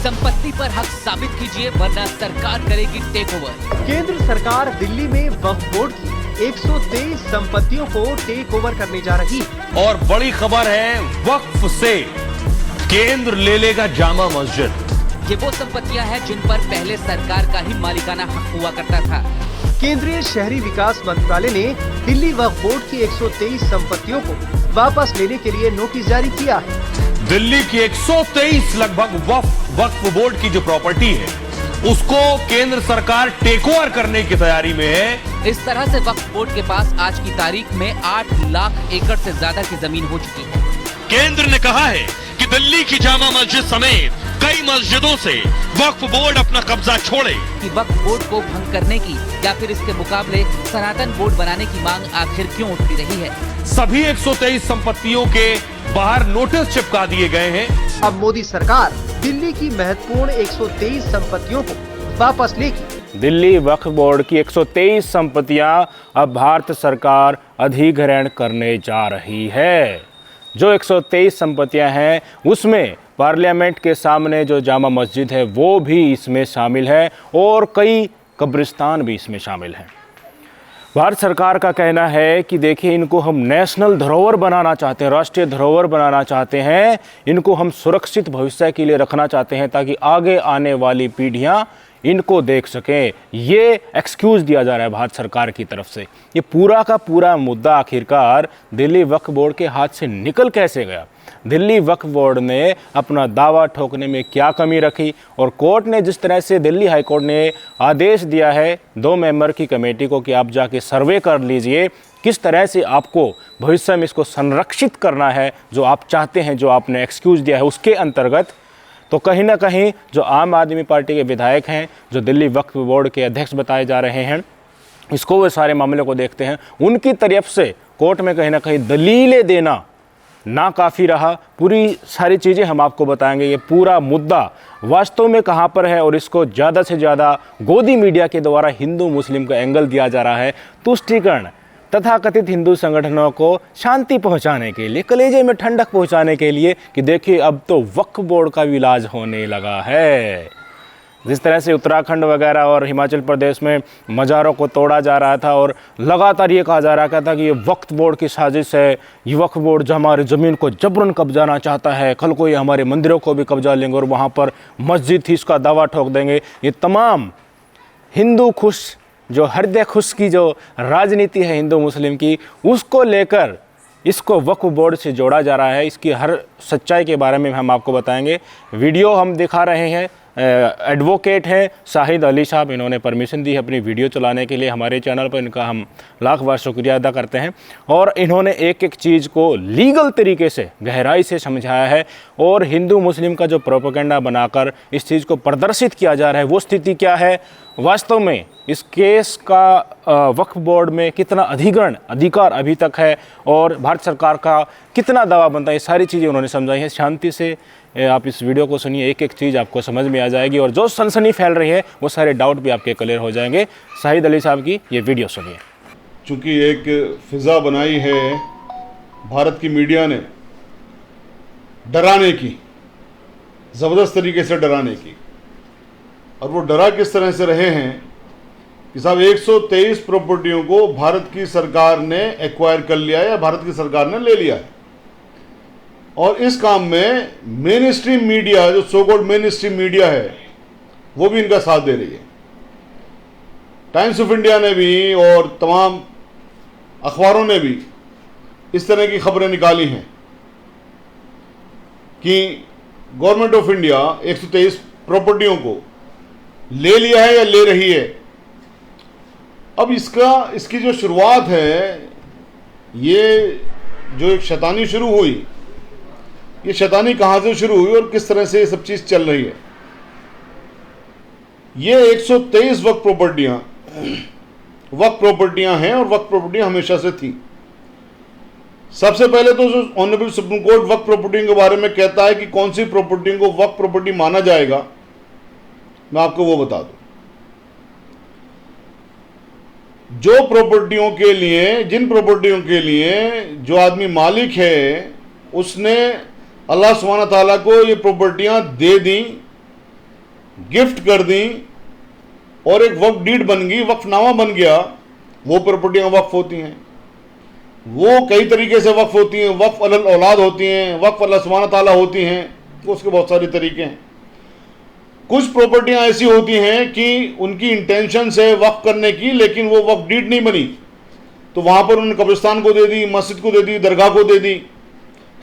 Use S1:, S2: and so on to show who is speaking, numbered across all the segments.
S1: संपत्ति पर हक साबित कीजिए वरना सरकार करेगी टेक ओवर।
S2: केंद्र सरकार दिल्ली में वक्फ बोर्ड की 123 संपत्तियों को टेक ओवर करने जा रही है।
S3: और बड़ी खबर है, वक्फ से केंद्र ले लेगा जामा मस्जिद।
S1: ये वो संपत्तियां हैं जिन पर पहले सरकार का ही मालिकाना हक हुआ करता था।
S2: केंद्रीय शहरी विकास मंत्रालय ने दिल्ली वक्फ बोर्ड की 123 संपत्तियों को वापस लेने के लिए नोटिस जारी किया है।
S3: दिल्ली की 123 लगभग वक्फ बोर्ड की जो प्रॉपर्टी है उसको केंद्र सरकार टेक ओवर करने की तैयारी में है।
S1: इस तरह से वक्फ बोर्ड के पास आज की तारीख में 8 लाख एकड़ से ज्यादा की जमीन हो चुकी है।
S3: केंद्र ने कहा है कि दिल्ली की जामा मस्जिद समेत कई मस्जिदों से वक्फ बोर्ड अपना कब्जा छोड़े।
S1: कि वक्फ बोर्ड को भंग करने की या फिर इसके मुकाबले सनातन बोर्ड बनाने की मांग आखिर क्यों उठती रही है?
S3: सभी 123 संपत्तियों के बाहर नोटिस चिपका दिए गए हैं।
S2: अब मोदी सरकार दिल्ली की महत्वपूर्ण 123 संपत्तियों को वापस लेगी।
S4: दिल्ली वक्फ बोर्ड की 123 संपत्तियां अब भारत सरकार अधिग्रहण करने जा रही है। जो 123 संपत्तियां हैं उसमें पार्लियामेंट के सामने जो जामा मस्जिद है वो भी इसमें शामिल है और कई कब्रिस्तान भी इसमें शामिल हैं। भारत सरकार का कहना है कि देखिए, इनको हम नेशनल धरोहर बनाना चाहते हैं, राष्ट्रीय धरोहर बनाना चाहते हैं, इनको हम सुरक्षित भविष्य के लिए रखना चाहते हैं ताकि आगे आने वाली पीढ़ियां इनको देख सकें। ये एक्सक्यूज़ दिया जा रहा है भारत सरकार की तरफ से। ये पूरा का पूरा मुद्दा आखिरकार दिल्ली वक्फ बोर्ड के हाथ से निकल कैसे गया? दिल्ली वक्फ बोर्ड ने अपना दावा ठोकने में क्या कमी रखी? और कोर्ट ने जिस तरह से, दिल्ली हाई कोर्ट ने आदेश दिया है 2 मेंबर की कमेटी को कि आप जाके सर्वे कर लीजिए किस तरह से आपको भविष्य में इसको संरक्षित करना है, जो आप चाहते हैं, जो आपने एक्सक्यूज़ दिया है उसके अंतर्गत। तो कहीं ना कहीं जो आम आदमी पार्टी के विधायक हैं, जो दिल्ली वक्फ बोर्ड के अध्यक्ष बताए जा रहे हैं, इसको वो सारे मामले को देखते हैं, उनकी तरफ से कोर्ट में कहीं ना कहीं दलीलें देना ना काफ़ी रहा। पूरी सारी चीज़ें हम आपको बताएंगे, ये पूरा मुद्दा वास्तव में कहाँ पर है और इसको ज़्यादा से ज़्यादा गोदी मीडिया के द्वारा हिंदू मुस्लिम का एंगल दिया जा रहा है, तुष्टीकरण तथा कथित हिंदू संगठनों को शांति पहुंचाने के लिए, कलेजे में ठंडक पहुंचाने के लिए कि देखिए अब तो वक्फ बोर्ड का भी इलाज होने लगा है। जिस तरह से उत्तराखंड वगैरह और हिमाचल प्रदेश में मज़ारों को तोड़ा जा रहा था और लगातार ये कहा जा रहा था कि ये वक्फ बोर्ड की साजिश है, ये वक्फ बोर्ड जो हमारी ज़मीन को जबरन कब्जाना चाहता है, कल को ये हमारे मंदिरों को भी कब्जा लेंगे और वहाँ पर मस्जिद थी इसका दावा ठोक देंगे। ये तमाम हिंदू खुश, जो हृदय खुश की जो राजनीति है हिंदू मुस्लिम की, उसको लेकर इसको वक्फ बोर्ड से जोड़ा जा रहा है। इसकी हर सच्चाई के बारे में हम आपको बताएंगे। वीडियो हम दिखा रहे हैं, एडवोकेट हैं शाहिद अली साहब, इन्होंने परमिशन दी है अपनी वीडियो चलाने के लिए हमारे चैनल पर। इनका हम लाख बार शुक्रिया अदा करते हैं। और इन्होंने एक एक चीज़ को लीगल तरीके से गहराई से समझाया है और हिंदू मुस्लिम का जो प्रोपेगेंडा बनाकर इस चीज़ को प्रदर्शित किया जा रहा है वो स्थिति क्या है, वास्तव में इस केस का वक्फ बोर्ड में कितना अधिकार अभी तक है और भारत सरकार का कितना दावा बनता है, ये सारी चीज़ें उन्होंने समझाई हैं। शांति से आप इस वीडियो को सुनिए, एक एक चीज़ आपको समझ में आ जाएगी और जो सनसनी फैल रही है वो सारे डाउट भी आपके क्लियर हो जाएंगे। शाहिद अली साहब की ये वीडियो सुनिए।
S5: चूँकि एक फिज़ा बनाई है भारत की मीडिया ने डराने की, ज़बरदस्त तरीके से डराने की, और वो डरा किस तरह से रहे हैं कि साहब 123 प्रॉपर्टियों को भारत की सरकार ने एक्वायर कर लिया है या भारत की सरकार ने ले लिया है। और इस काम में मेन स्ट्रीम मीडिया, जो so called main stream media है, वो भी इनका साथ दे रही है। टाइम्स ऑफ इंडिया ने भी और तमाम अखबारों ने भी इस तरह की खबरें निकाली हैं कि गवर्नमेंट ऑफ इंडिया 123 प्रॉपर्टियों को ले लिया है या ले रही है। अब इसकी जो शुरुआत है, ये जो एक शैतानी शुरू हुई, ये शैतानी कहाँ से शुरू हुई और किस तरह से ये सब चीज़ चल रही है। ये 123 वक्फ प्रॉपर्टियां हैं और वक्फ प्रॉपर्टियां हमेशा से थी। सबसे पहले तो जो ऑनरेबल सुप्रीम कोर्ट वक्फ प्रॉपर्टी के बारे में कहता है कि कौन सी प्रॉपर्टी को वक्फ प्रॉपर्टी माना जाएगा, मैं आपको वो बता दूं। जो प्रॉपर्टियों के लिए, जिन प्रॉपर्टियों के लिए जो आदमी मालिक है उसने अल्लाह सुब्हानहू ताला को ये प्रॉपर्टियां दे दी गिफ्ट कर दी और एक वक्फ डीड बन गई, वक्फनामा बन गया, वो प्रॉपर्टियां वक्फ होती हैं। वो कई तरीके से वक्फ होती हैं, वक्फ अलल औलाद होती हैं, वक्फ अल्लाह सुब्हानहू तआला होती हैं, उसके बहुत सारे तरीके हैं। कुछ प्रॉपर्टियां ऐसी होती हैं कि उनकी इंटेंशन से वक्फ करने की, लेकिन वो वक्फ डीड नहीं बनी, तो वहां पर उन्होंने कब्रिस्तान को दे दी, मस्जिद को दे दी, दरगाह को दे दी,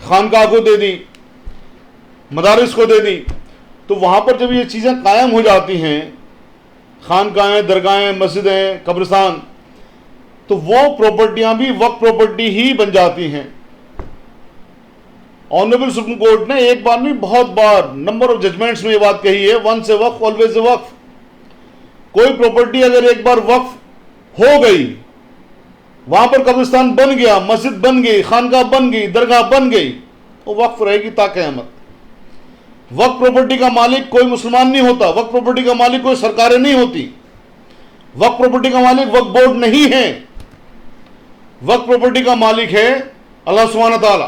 S5: खानकाह को दे दी, मदारिस को दे दी। तो वहां पर जब ये चीज़ें कायम हो जाती हैं, खानकाहें, दरगाहें, मस्जिदें, कब्रिस्तान, तो वो प्रॉपर्टियां भी वक्फ प्रॉपर्टी ही बन जाती हैं। ऑनरेबल सुप्रीम कोर्ट ने एक बार नहीं बहुत बार नंबर ऑफ जजमेंट्स में ये बात कही है, once a Waqf always a वक्फ। कोई प्रॉपर्टी अगर एक बार वक्फ हो गई, वहां पर कब्रिस्तान बन गया, मस्जिद बन गई, खानकाह बन गई, दरगाह बन गई, वो वक्फ रहेगी ता क़यामत। वक्फ प्रॉपर्टी का मालिक कोई मुसलमान नहीं होता, वक्फ प्रॉपर्टी का मालिक कोई सरकारें नहीं होती, वक्फ प्रॉपर्टी का मालिक वक्फ बोर्ड नहीं है, वक्फ प्रॉपर्टी का मालिक है अल्लाह सुब्हानहू तआला।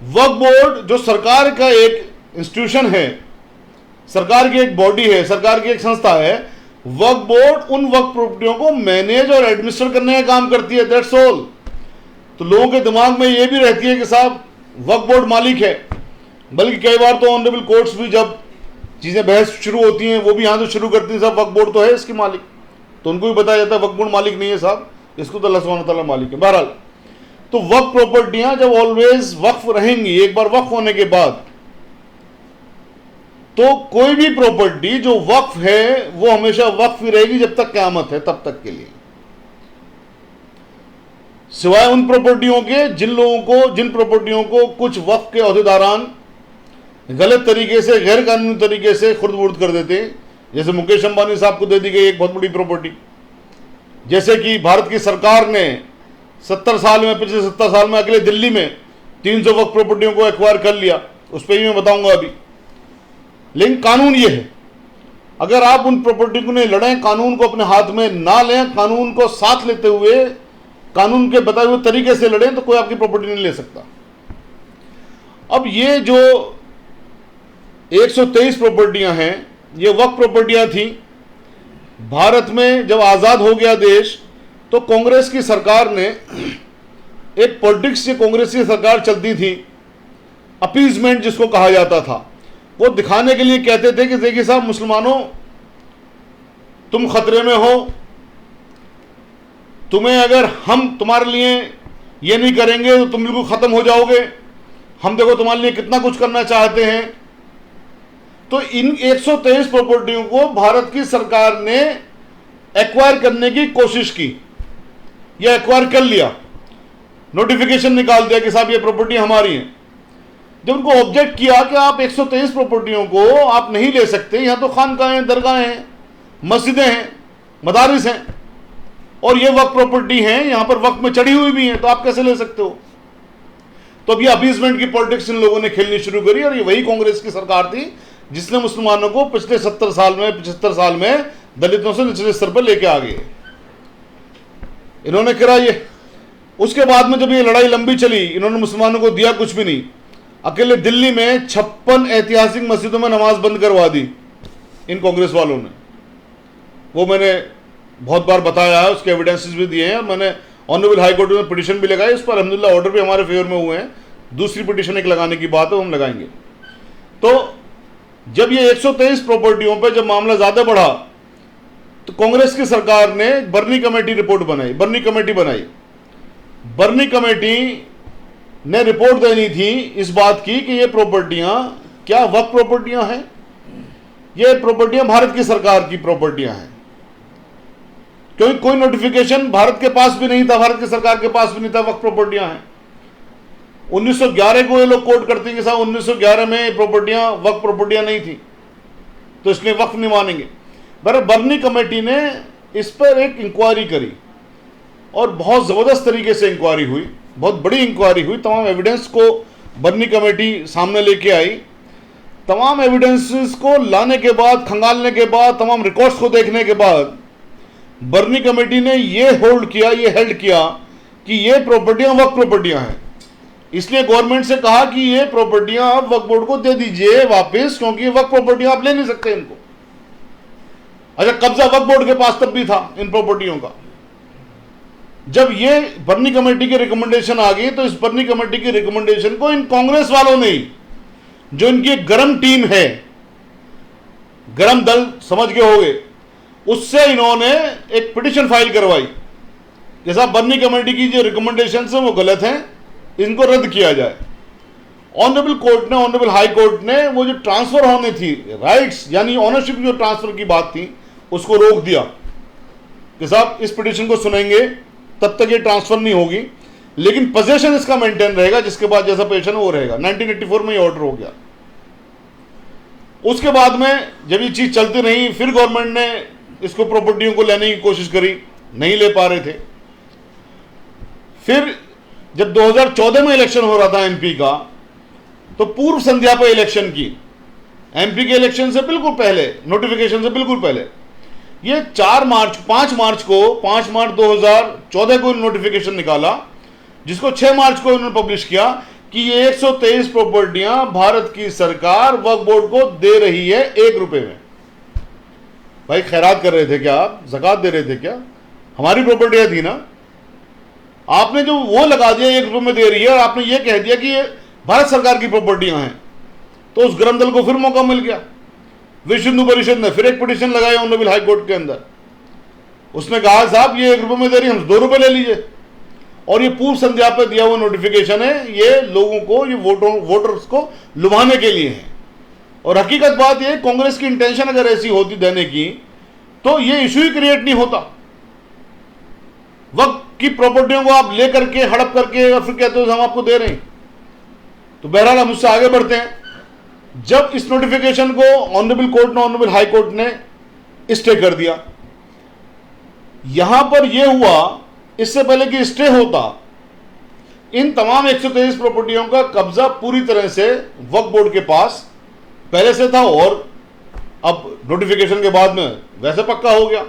S5: वक्फ बोर्ड जो सरकार का एक इंस्टीट्यूशन है, सरकार की एक बॉडी है, सरकार की एक संस्था है, वक्फ बोर्ड उन वक्फ प्रॉपर्टियों को मैनेज और एडमिनिस्टर करने का काम करती है, दैट्स ऑल। तो लोगों के दिमाग में यह भी रहती है कि साहब वक्फ बोर्ड मालिक है, बल्कि कई बार तो ऑनरेबल कोर्ट्स भी जब चीज़ें बहस शुरू होती हैं, वो भी यहाँ से शुरू करती हैं, साहब वक्फ बोर्ड तो है इसकी मालिक, तो उनको भी बताया जाता है वक्फ बोर्ड मालिक नहीं है साहब, इसको तो अल्लाह सुब्हानहू तआला मालिक है। बहरहाल, तो वक्फ प्रॉपर्टियां जब ऑलवेज वक्फ रहेंगी, एक बार वक्फ होने के बाद, तो कोई भी प्रॉपर्टी जो वक्फ है वो हमेशा वक्फ ही रहेगी जब तक क़यामत है, तब तक के लिए, सिवाय उन प्रॉपर्टियों के जिन प्रॉपर्टियों को कुछ वक्फ के अहदेदारान गलत तरीके से, गैर कानूनी तरीके से खुर्द-बुर्द कर देते हैं। जैसे मुकेश अंबानी साहब को दे दी गई एक बहुत बड़ी प्रॉपर्टी, जैसे कि भारत की सरकार ने 70 साल में, पिछले 70 साल में अकेले दिल्ली में 300 वक्फ प्रॉपर्टियों को एक्वायर कर लिया, उस पर ही मैं बताऊंगा अभी। लेकिन कानून ये है, अगर आप उन प्रॉपर्टी को नहीं लड़ें, कानून को अपने हाथ में ना लें, कानून को साथ लेते हुए कानून के बताए हुए तरीके से लड़ें, तो कोई आपकी प्रॉपर्टी नहीं ले सकता। अब ये जो 123 प्रॉपर्टियां हैं, ये वक्फ प्रॉपर्टियां थी। भारत में जब आज़ाद हो गया देश, तो कांग्रेस की सरकार ने एक पॉलिटिक्स से, कांग्रेस की सरकार चलती थी, अपीजमेंट जिसको कहा जाता था, वो दिखाने के लिए कहते थे कि देखिए साहब मुसलमानों, तुम खतरे में हो, तुम्हें अगर हम तुम्हारे लिए ये नहीं करेंगे तो तुम बिल्कुल खत्म हो जाओगे, हम देखो तुम्हारे लिए कितना कुछ करना चाहते हैं। तो इन 123 प्रॉपर्टियों को भारत की सरकार ने एक्वायर करने की कोशिश की, या एक्वायर कर लिया, नोटिफिकेशन निकाल दिया कि साहब ये प्रॉपर्टी हमारी है। जब उनको ऑब्जेक्ट किया कि आप 123 प्रॉपर्टियों को आप नहीं ले सकते, यहां तो खानकाहें, दरगाहें हैं, मस्जिदें हैं, मदारिस हैं, और ये वक्फ प्रॉपर्टी हैं, यहां पर वक्फ में चढ़ी हुई भी हैं, तो आप कैसे ले सकते हो? तो अब ये अपीजमेंट की पॉलिटिक्स इन लोगों ने खेलनी शुरू करी, और ये वही कांग्रेस की सरकार थी जिसने मुसलमानों को पिछले 70 साल में, 75 साल में दलितों से निचले स्तर पर लेके आ गए। इन्होंने करा ये। उसके बाद में जब ये लड़ाई लंबी चली, इन्होंने मुसलमानों को दिया कुछ भी नहीं। अकेले दिल्ली में 56 ऐतिहासिक मस्जिदों में नमाज बंद करवा दी इन कांग्रेस वालों ने। वो मैंने बहुत बार बताया है, उसके एविडेंसेस भी दिए हैं, और मैंने ऑनरेबल हाई कोर्ट में पिटीशन भी लगाई, उस पर अल्हम्दुलिल्लाह ऑर्डर भी हमारे फेवर में हुए हैं। दूसरी पिटीशन एक लगाने की बात है, हम लगाएंगे। तो जब ये 123 प्रॉपर्टियों पे जब मामला ज्यादा बढ़ा, तो कांग्रेस की सरकार ने बर्नी कमेटी रिपोर्ट बनाई, बर्नी कमेटी बनाई। बर्नी कमेटी ने रिपोर्ट देनी थी इस बात की कि ये प्रॉपर्टियां क्या वक्फ प्रॉपर्टियां हैं, ये प्रॉपर्टियां भारत की सरकार की प्रॉपर्टियां हैं, क्योंकि कोई नोटिफिकेशन भारत के पास भी नहीं था, भारत की सरकार के पास भी नहीं था, वक्फ प्रॉपर्टियां हैं। 1911 को ये लोग कोट करते हैं कि साहब 1911 में प्रॉपर्टियां वक्फ प्रॉपर्टियां नहीं थी, तो इसलिए वक्फ नहीं मानेंगे। बर्नी कमेटी ने इस पर एक इंक्वायरी करी, और बहुत ज़बरदस्त तरीके से इंक्वायरी हुई, बहुत बड़ी इंक्वायरी हुई। तमाम एविडेंस को बर्नी कमेटी सामने लेके आई। तमाम एविडेंसेस को लाने के बाद, खंगालने के बाद, तमाम रिकॉर्ड्स को देखने के बाद बर्नी कमेटी ने ये हेल्ड किया कि ये प्रॉपर्टियां वक्फ प्रॉपर्टियां हैं, इसलिए गवर्नमेंट से कहा कि ये प्रॉपर्टियां आप वक्फ बोर्ड को दे दीजिए वापस, क्योंकि ये वक्फ प्रॉपर्टियां आप ले नहीं सकते इनको। अच्छा, कब्जा वक्फ बोर्ड के पास तब भी था इन प्रॉपर्टियों का। जब ये बर्नी कमेटी की रिकमेंडेशन आ गई तो इस बर्नी कमेटी की रिकमेंडेशन को इन कांग्रेस वालों ने, जो इनकी गरम टीम है, गरम दल समझ के होंगे, उससे इन्होंने एक पिटीशन फाइल करवाई कि साहब बर्नी कमेटी की जो रिकमेंडेशन है वो गलत हैं, इनको रद्द किया जाए। ऑनरेबल कोर्ट ने, ऑनरेबल हाई कोर्ट ने वो जो ट्रांसफर होनी थी, राइट्स यानी ऑनरशिप जो ट्रांसफर की बात थी, उसको रोक दिया कि साहब इस पिटीशन को सुनेंगे तब तक ये ट्रांसफर नहीं होगी, लेकिन पोजेशन इसका मेंटेन रहेगा, जिसके बाद जैसा पोजीशन वो रहेगा। 1984 में ये ऑर्डर हो गया। उसके बाद में जब ये चीज चलती रही, फिर गवर्नमेंट ने इसको प्रॉपर्टियों को लेने की कोशिश करी, नहीं ले पा रहे थे। फिर जब 2014 में इलेक्शन हो रहा था एमपी का, तो पूर्व संध्या पर इलेक्शन की, एमपी के इलेक्शन से बिल्कुल पहले, नोटिफिकेशन से बिल्कुल पहले, ये 5 मार्च 2014 को नोटिफिकेशन निकाला, जिसको 6 मार्च को इन्होंने पब्लिश किया कि ये 123 प्रॉपर्टियां भारत की सरकार वक्फ बोर्ड को दे रही है 1 रुपए में। भाई खैरात कर रहे थे क्या आप? ज़कात दे रहे थे क्या? हमारी प्रॉपर्टियां थी ना, आपने जो वो लगा दिया 1 रुपए में दे रही है, और आपने ये कह दिया कि ये भारत सरकार की प्रॉपर्टियां हैं, तो उस गरम दल को फिर मौका मिल गया। विश्व हिंदू परिषद ने फिर एक पिटीशन लगाई ऑनरेबल हाई कोर्ट के अंदर। उसने कहा साहब ये 1 रुपए में दे रही है, हम 2 रुपए ले लीजिए। और ये पूर्व संध्या पर दिया हुआ नोटिफिकेशन है, ये लोगों को, ये वोटर्स को लुभाने के लिए है। और हकीकत बात ये, कांग्रेस की इंटेंशन अगर ऐसी होती देने की, तो ये इशू ही क्रिएट नहीं होता। वक्त की प्रॉपर्टियों को आप ले करके, हड़प करके, और फिर कहते हो हम आपको दे रहे हैं। तो बहरहाल हम उससे आगे बढ़ते हैं। जब इस नोटिफिकेशन को ऑनरेबल कोर्ट ने, ऑनरेबल हाई कोर्ट ने स्टे कर दिया, यहां पर यह हुआ, इससे पहले कि स्टे होता, इन तमाम 123 प्रॉपर्टियों का कब्जा पूरी तरह से वक्फ बोर्ड के पास पहले से था, और अब नोटिफिकेशन के बाद में वैसे पक्का हो गया।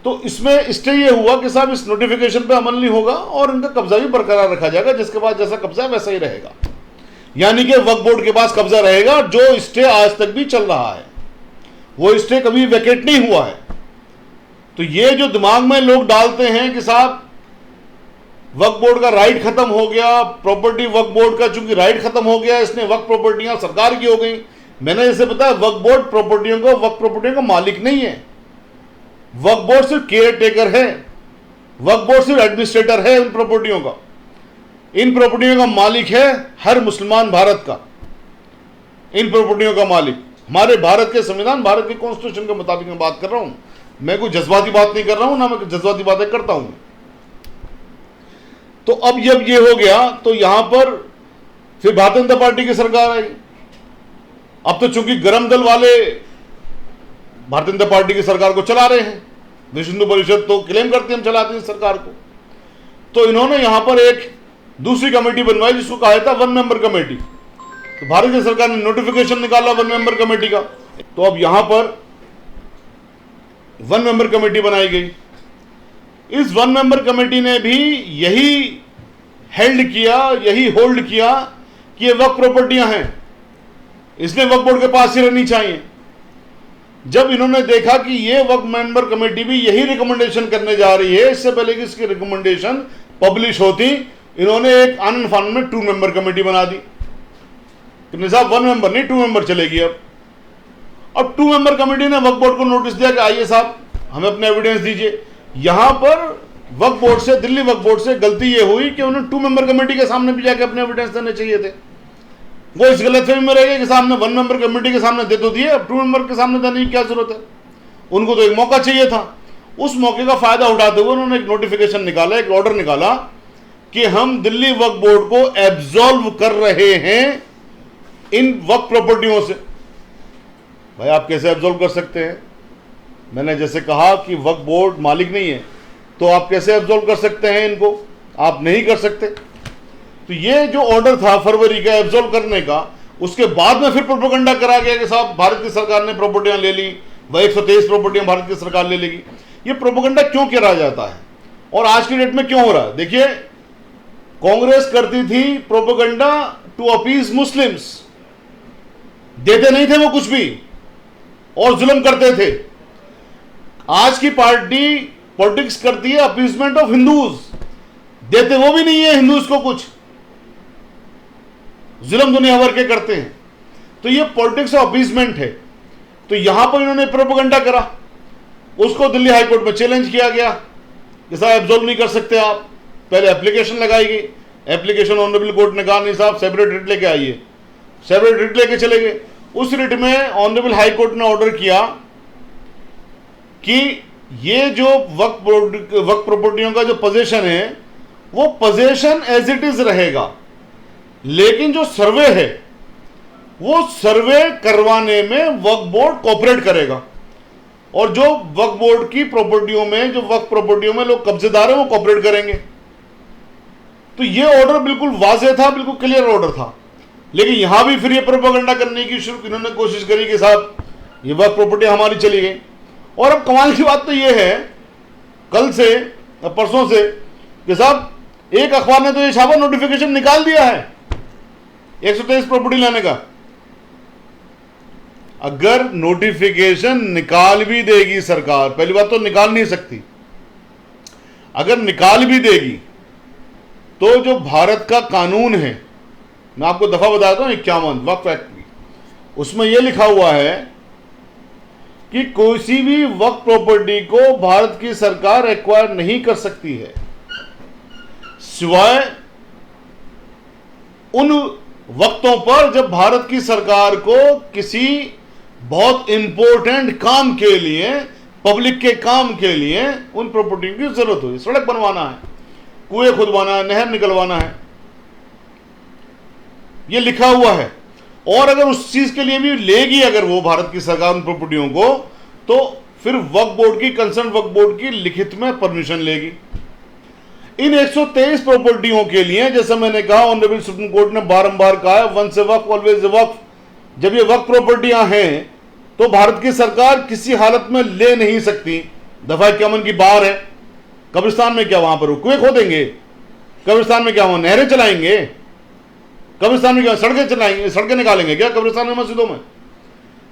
S5: तो इसमें स्टे ये हुआ कि साहब इस नोटिफिकेशन पे अमल नहीं होगा और इनका कब्जा भी बरकरार रखा जाएगा, जिसके बाद जैसा कब्जा है वैसा ही रहेगा। यानी कि वक्फ बोर्ड के पास कब्जा रहेगा। जो स्टे आज तक भी चल रहा है, वो स्टे कभी वैकेट नहीं हुआ है। तो ये जो दिमाग में लोग डालते हैं कि साहब वक्फ बोर्ड का राइट खत्म हो गया, प्रॉपर्टी वक्फ बोर्ड का चूंकि राइट खत्म हो गया, इसने वक्फ प्रॉपर्टियां सरकार की हो गई। मैंने जैसे बताया, वक्फ बोर्ड वक्फ प्रॉपर्टियों का मालिक नहीं है। वक्फ बोर्ड सिर्फ केयर टेकर है, वक्फ बोर्ड सिर्फ एडमिनिस्ट्रेटर है इन प्रॉपर्टियों का। इन प्रॉपर्टियों का मालिक है हर मुसलमान भारत का। इन प्रॉपर्टियों का मालिक हमारे भारत के संविधान, भारत के कॉन्स्टिट्यूशन के मुताबिक मैं बात कर रहा हूं। मैं कोई जज्बाती बात नहीं कर रहा हूं, ना मैं जज्बाती बातें करता हूं। तो अब जब ये हो गया, तो यहां पर फिर भारतीय जनता पार्टी की सरकार आई। अब तो चूंकि गरम दल वाले भारतीय जनता पार्टी की सरकार को चला रहे हैं, विश्व हिंदू परिषद तो क्लेम करते हैं हम चलाते हैं सरकार को, तो इन्होंने यहां पर एक दूसरी कमेटी बनवाई, जिसको कहा था 1 मेंबर कमेटी। तो भारत सरकार ने नोटिफिकेशन निकाला 1 मेंबर कमेटी का। तो अब यहां पर 1 मेंबर कमेटी बनाई गई। इस 1 मेंबर कमेटी ने भी यही हेल्ड किया, यही होल्ड किया कि ये वक्फ प्रॉपर्टियां हैं, इसलिए वक्फ बोर्ड के पास ही रहनी चाहिए। जब इन्होंने देखा कि ये वक्फ मेंबर कमेटी भी यही रिकमेंडेशन करने जा रही है, इससे पहले कि इसकी रिकमेंडेशन पब्लिश होती, इन्होंने एक आनंद फानंद में 2 मेंबर कमेटी बना दी। साहब 1 मेंबर नहीं, 2 मेंबर चलेगी। अब 2 मेंबर कमेटी ने वक्फ बोर्ड को नोटिस दिया कि आइए साहब हमें अपने एविडेंस दीजिए। यहां पर वक्फ बोर्ड से, दिल्ली वक्फ बोर्ड से गलती यह हुई कि उन्हें 2 मेंबर कमेटी के सामने भी जाकर अपने एविडेंस देने चाहिए थे। वो इस गलतफहमी में रह गए कि सामने 1 मेंबर कमेटी के सामने दे तो दिए, अब 2 मेंबर के सामने देने की क्या जरूरत है। उनको तो एक मौका चाहिए था। उस मौके का फायदा उठाते हुए उन्होंने एक नोटिफिकेशन निकाला, एक ऑर्डर निकाला कि हम दिल्ली वक्फ बोर्ड को एब्सॉल्व कर रहे हैं इन वक्फ प्रॉपर्टियों से। भाई आप कैसे एब्सॉल्व कर सकते हैं? मैंने जैसे कहा कि वक्फ बोर्ड मालिक नहीं है, तो आप कैसे एब्सॉल्व कर सकते हैं इनको? आप नहीं कर सकते। तो ये जो ऑर्डर था फरवरी का एब्सॉल्व करने का, उसके बाद में फिर प्रोपेगेंडा करा गया कि साहब भारत की सरकार ने प्रॉपर्टियां ले ली, वह 123 प्रॉपर्टियां भारत की सरकार ले लेगी। ये प्रोपेगेंडा क्यों करा जाता है और आज की डेट में क्यों हो रहा है? देखिए, कांग्रेस करती थी प्रोपेगेंडा टू अपीज मुस्लिम्स, देते नहीं थे वो कुछ भी और जुल्म करते थे। आज की पार्टी पॉलिटिक्स करती है अपीजमेंट ऑफ हिंदूज, देते वो भी नहीं है हिंदूज को कुछ, जुल्म दुनिया भर के करते हैं। तो ये पॉलिटिक्स ऑफ अपीजमेंट है। तो यहां पर इन्होंने प्रोपेगेंडा करा, उसको दिल्ली हाईकोर्ट में चैलेंज किया गया कि साहब एब्जॉल्व नहीं कर सकते आप। पहले एप्लीकेशन लगाई गई, एप्लीकेशन ऑनरेबल कोर्ट ने कहा नहीं साहब सेपरेट रिट लेके आइए, सेपरेट रिट लेके चले गए। उस रिट में ऑनरेबल हाई कोर्ट ने ऑर्डर किया कि ये जो वक्फ प्रॉपर्टियों का जो पोजीशन है वो पोजीशन एज इट इज रहेगा, लेकिन जो सर्वे है वो सर्वे करवाने में वक्फ बोर्ड कोऑपरेट करेगा, और जो वक्फ बोर्ड की प्रॉपर्टियों में, जो वक्फ प्रॉपर्टियों में लोग कब्जेदार हैं वो कोऑपरेट करेंगे। तो ये ऑर्डर बिल्कुल वाज़ेह था, बिल्कुल क्लियर ऑर्डर था। लेकिन यहां भी फिर ये प्रोपेगेंडा करने की इन्होंने कोशिश करी कि साहब ये वक्फ प्रॉपर्टी हमारी चली गई। और अब कमाल की बात तो ये है, कल से परसों से कि साहब एक अखबार ने तो ये छापा नोटिफिकेशन निकाल दिया है 123 प्रॉपर्टी लाने का। अगर नोटिफिकेशन निकाल भी देगी सरकार, पहली बात तो निकाल नहीं सकती, अगर निकाल भी देगी तो जो भारत का कानून है, मैं आपको दफा बताता हूं 51 वक्फ एक्ट की, उसमें यह लिखा हुआ है कि कोई भी वक्फ प्रॉपर्टी को भारत की सरकार एक्वायर नहीं कर सकती है सिवाय उन वक्तों पर जब भारत की सरकार को किसी बहुत इंपॉर्टेंट काम के लिए, पब्लिक के काम के लिए उन प्रॉपर्टी की जरूरत हो। सड़क बनवाना है, कुएं खुदवाना है, नहर निकलवाना है, यह लिखा हुआ है। और अगर उस चीज के लिए भी लेगी अगर वो भारत की सरकार उन प्रॉपर्टियों को, तो फिर वक्फ बोर्ड की, कंसर्न वक्फ बोर्ड की लिखित में परमिशन लेगी। इन 123 प्रॉपर्टियों के लिए, जैसे मैंने कहा, ऑनरेबल सुप्रीम कोर्ट ने बारंबार कहा है once a Waqf always a वक्फ। जब ये वक्फ प्रॉपर्टियां हैं तो भारत की सरकार किसी हालत में ले नहीं सकती। दफा 51 की बाहर है। कब्रिस्तान में क्या वहां पर कुएं खोदेंगे? कब्रिस्तान में क्या वहां नहरें चलाएंगे? कब्रिस्तान में क्या सड़कें चलाएंगे, सड़कें निकालेंगे क्या कब्रिस्तान में, मस्जिदों में?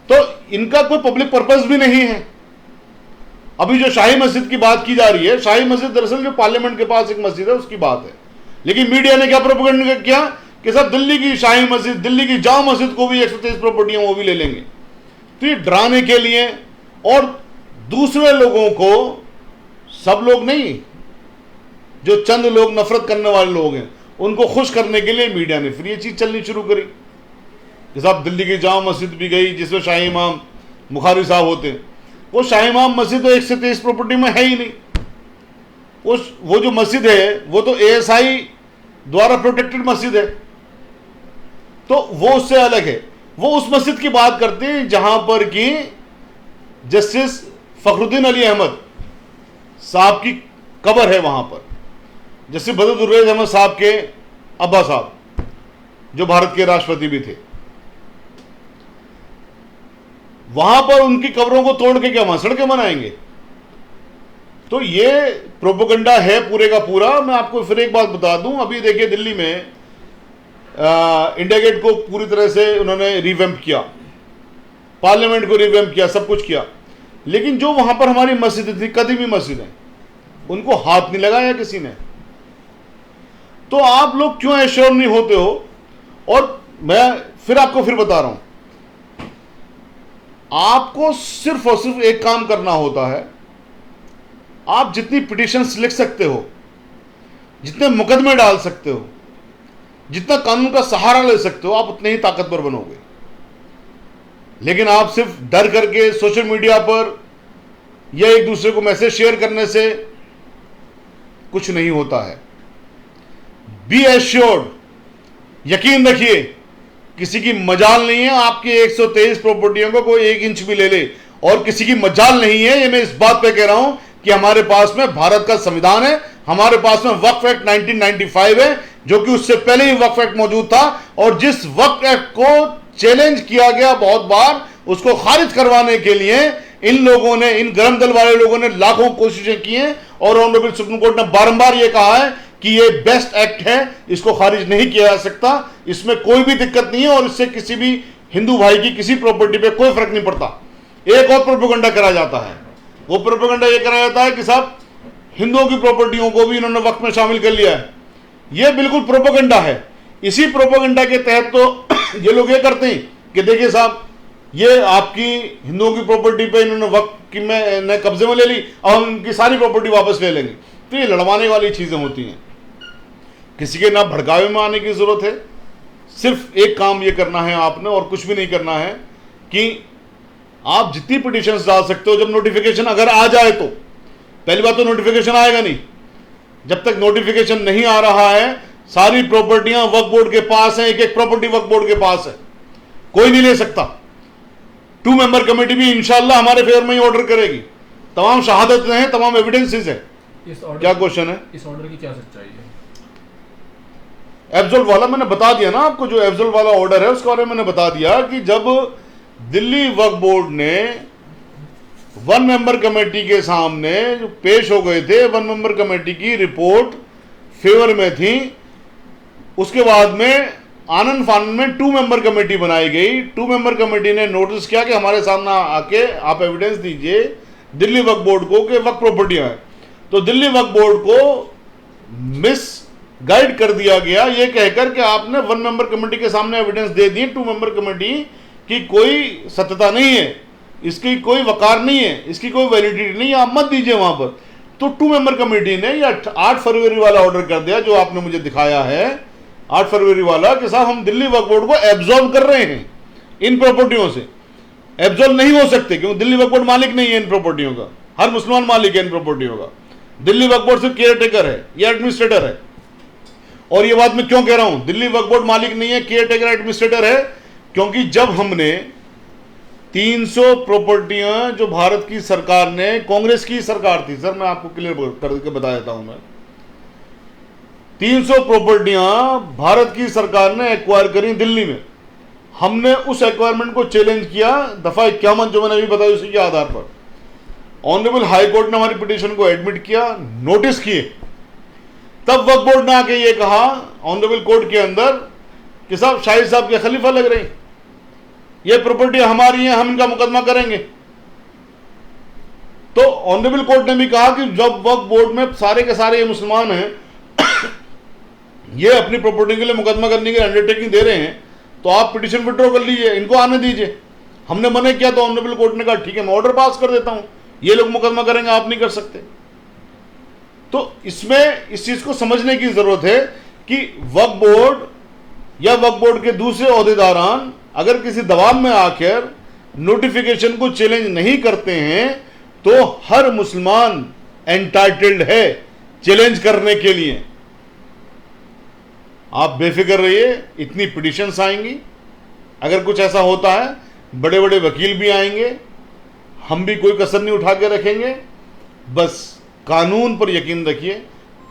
S5: तो इनका कोई पब्लिक पर्पस भी नहीं है। अभी जो शाही मस्जिद की बात की जा रही है, शाही मस्जिद दरअसल जो पार्लियामेंट के पास एक मस्जिद है उसकी बात है, लेकिन मीडिया ने क्या प्रोपेगेंडा किया कि सब दिल्ली की शाही मस्जिद, दिल्ली की जामा मस्जिद को भी 123 प्रॉपर्टियां वो भी ले लेंगे। तो ये डराने के लिए और दूसरे लोगों को, सब लोग नहीं, जो चंद लोग नफरत करने वाले लोग हैं उनको खुश करने के लिए मीडिया ने फिर ये चीज चलनी शुरू करी कि साहब दिल्ली की जामा मस्जिद भी गई जिसमें शाही इमाम बुखारी साहब होते हैं। वो शाही इमाम मस्जिद तो 123 प्रॉपर्टी में है ही नहीं। वो जो मस्जिद है वो तो ASI द्वारा प्रोटेक्टेड मस्जिद है, तो वो उससे अलग है। वो उस मस्जिद की बात करते हैं जहां पर कि जस्टिस फखरुद्दीन अली अहमद साहब की कब्र है। वहां पर जस्टिस बदरुद्दीन अहमद साहब के अब्बा साहब जो भारत के राष्ट्रपति भी थे, वहां पर उनकी कब्रों को तोड़ के क्या वहां सड़कें बनाएंगे? तो ये प्रोपेगेंडा है पूरे का पूरा। मैं आपको फिर एक बात बता दूं, अभी देखिए दिल्ली में इंडिया गेट को पूरी तरह से उन्होंने रिवैम्प किया, पार्लियामेंट को रिवैम्प किया, सब कुछ किया, लेकिन जो वहां पर हमारी मस्जिद थी, कदीमी मस्जिद है, उनको हाथ नहीं लगाया किसी ने। तो आप लोग क्यों एश्योर नहीं होते हो? और मैं फिर आपको फिर बता रहा हूं, आपको सिर्फ और सिर्फ एक काम करना होता है। आप जितनी पिटीशंस लिख सकते हो, जितने मुकदमे डाल सकते हो, जितना कानून का सहारा ले सकते हो, आप उतने ही ताकतवर बनोगे। लेकिन आप सिर्फ डर करके सोशल मीडिया पर या एक दूसरे को मैसेज शेयर करने से कुछ नहीं होता है। बी एश्योर्ड, यकीन रखिए, किसी की मजाल नहीं है आपकी 123 प्रॉपर्टियों को कोई 1 इंच भी ले ले, और किसी की मजाल नहीं है। ये मैं इस बात पे कह रहा हूं कि हमारे पास में भारत का संविधान है, हमारे पास में वक्फ एक्ट 1995 है, जो कि उससे पहले ही वक्फ एक्ट मौजूद था, और जिस वक्फ एक्ट को चैलेंज किया गया बहुत बार, उसको खारिज करवाने के लिए इन लोगों ने, इन गरम दल वाले लोगों ने लाखों कोशिशें की हैं। और ऑनरेबल सुप्रीम कोर्ट ने बारंबार यह कहा है कि ये बेस्ट एक्ट है, इसको खारिज नहीं किया जा सकता, इसमें कोई भी दिक्कत नहीं है और इससे किसी भी हिंदू भाई की किसी प्रॉपर्टी पे कोई फर्क नहीं पड़ता। एक और प्रोपेगेंडा करा जाता है, वो प्रोपेगेंडा ये करा जाता है कि साहब हिंदुओं की प्रॉपर्टियों को भी इन्होंने वक्त में शामिल कर लिया है। ये बिल्कुल प्रोपेगेंडा है। इसी प्रोपेगेंडा के तहत तो ये लोग ये करते हैं कि देखिए साहब, ये आपकी हिंदुओं की प्रॉपर्टी पे इन्होंने वक्त की में कब्जे में ले ली, अब हम इनकी सारी प्रॉपर्टी वापस ले लेंगे। तो ये लड़वाने वाली चीजें होती हैं। किसी के ना भड़कावे में आने की जरूरत है, सिर्फ एक काम ये करना है आपने और कुछ भी नहीं करना है कि आप जितनी पिटिशंस डाल सकते हो, जब नोटिफिकेशन अगर आ जाए तो, पहली बात तो नोटिफिकेशन आएगा नहीं, जब तक नोटिफिकेशन नहीं आ रहा है सारी प्रॉपर्टियां वक्फ बोर्ड के पास हैं, एक एक प्रॉपर्टी वक्फ बोर्ड के पास है, कोई नहीं ले सकता। 2 मेंबर कमेटी भी इंशाल्लाह हमारे फेवर में ही ऑर्डर करेगी, तमाम शहादत हैं, तमाम एविडेंसेस है। क्या क्वेश्चन है?
S6: इस ऑर्डर की क्या सच्चाई है?
S5: एब्सोल्यूट वाला मैंने बता दिया ना आपको, जो एब्सोल्यूट वाला ऑर्डर है उसके बारे में मैंने बता दिया कि जब दिल्ली वक्फ बोर्ड ने 1 मेंबर कमेटी के सामने जो पेश हो गए थे, 1 मेंबर कमेटी की रिपोर्ट फेवर में थी, उसके बाद में आनंद फानंद में 2 मेंबर कमेटी बनाई गई। 2 मेंबर कमेटी ने नोटिस किया कि हमारे सामने आके आप एविडेंस दीजिए दिल्ली वक्फ बोर्ड को कि वक्फ प्रॉपर्टियां हैं। तो दिल्ली वक्फ बोर्ड को मिस गाइड कर दिया गया ये कहकर कि आपने 1 मेंबर कमेटी के सामने एविडेंस दे दिए, 2 मेंबर कमेटी की कोई सत्यता नहीं है, इसकी कोई वकार नहीं है, इसकी कोई वैलिडिटी नहीं है, आप मत दीजिए वहां पर। तो 2 मेंबर कमेटी ने ये 8 फरवरी वाला ऑर्डर कर दिया जो आपने मुझे दिखाया है, 8 फरवरी वाला कि साहब हम दिल्ली वक्फ बोर्ड को एब्जॉर्ब कर रहे हैं इन प्रॉपर्टियों से। एब्जॉर्ब नहीं हो सकते क्योंकि दिल्ली वक्फ बोर्ड मालिक नहीं है इन प्रॉपर्टियों का, हर मुसलमान मालिक है इन प्रॉपर्टियों का। दिल्ली वक्फ बोर्ड सिर्फ केयर टेकर है या एडमिनिस्ट्रेटर है। और ये बात मैं क्यों कह रहा हूं दिल्ली वक्फ बोर्ड मालिक नहीं है, केयर टेकर एडमिनिस्ट्रेटर है? क्योंकि जब हमने 300 प्रॉपर्टियां जो भारत की सरकार ने, कांग्रेस की सरकार थी सर, मैं आपको क्लियर करके बता देता हूं, मैं 300 प्रॉपर्टियां भारत की सरकार ने एक्वायर करी दिल्ली में। हमने उस एक्वायरमेंट को चैलेंज किया, दफा 51 जो मैंने अभी बताया उसी के आधार पर ऑनरेबल हाई कोर्ट ने हमारी पिटीशन को एडमिट किया, नोटिस किए। तब वक्फ बोर्ड ने आके ये कहा ऑनरेबल कोर्ट के अंदर कि साहब शाहिद साहब के खलीफा लग रहे हैं, ये प्रॉपर्टी हमारी है, हम इनका मुकदमा करेंगे। तो ऑनरेबल कोर्ट ने भी कहा कि जब वक्फ बोर्ड में सारे के सारे ये मुसलमान हैं, ये अपनी प्रॉपर्टी के लिए मुकदमा करने की अंडरटेकिंग दे रहे हैं, तो आप पिटीशन विड्रॉ कर लीजिए, इनको आने दीजिए। हमने मना किया तो ऑनरेबल कोर्ट ने कहा ठीक है मैं ऑर्डर पास कर देता हूं, ये लोग मुकदमा करेंगे, आप नहीं कर सकते। तो इसमें इस चीज को समझने की जरूरत है कि वक्फ बोर्ड या वक्फ बोर्ड के दूसरे ओहदेदारान अगर किसी दबाव में आकर नोटिफिकेशन को चैलेंज नहीं करते हैं तो हर मुसलमान एंटाइटल्ड है चैलेंज करने के लिए। आप बेफिक्र रहिए, इतनी पिटीशंस आएंगी, अगर कुछ ऐसा होता है बड़े बड़े वकील भी आएंगे, हम भी कोई कसर नहीं उठा के रखेंगे। बस कानून पर यकीन रखिए,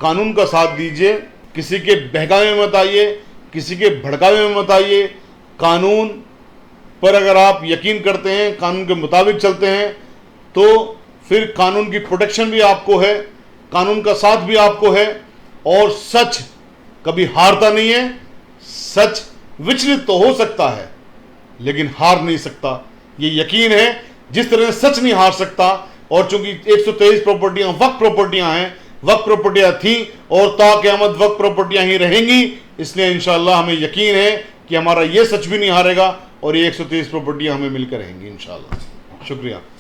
S5: कानून का साथ दीजिए, किसी के बहकावे में मत आइए, किसी के भड़कावे में मत आइए। कानून पर अगर आप यकीन करते हैं, कानून के मुताबिक चलते हैं, तो फिर कानून की प्रोटेक्शन भी आपको है, कानून का साथ भी आपको है। और सच कभी हारता नहीं है, सच विचलित तो हो सकता है लेकिन हार नहीं सकता, ये यकीन है। जिस तरह सच नहीं हार सकता, और चूंकि 123 प्रॉपर्टियां वक्फ प्रॉपर्टियां हैं, वक्फ प्रॉपर्टियां थी और ता-क़यामत वक्फ प्रॉपर्टियां ही रहेंगी, इसलिए इंशाअल्लाह हमें यकीन है कि हमारा ये सच भी नहीं हारेगा और ये 123 प्रॉपर्टियां हमें मिलकर रहेंगी इंशाअल्लाह। शुक्रिया।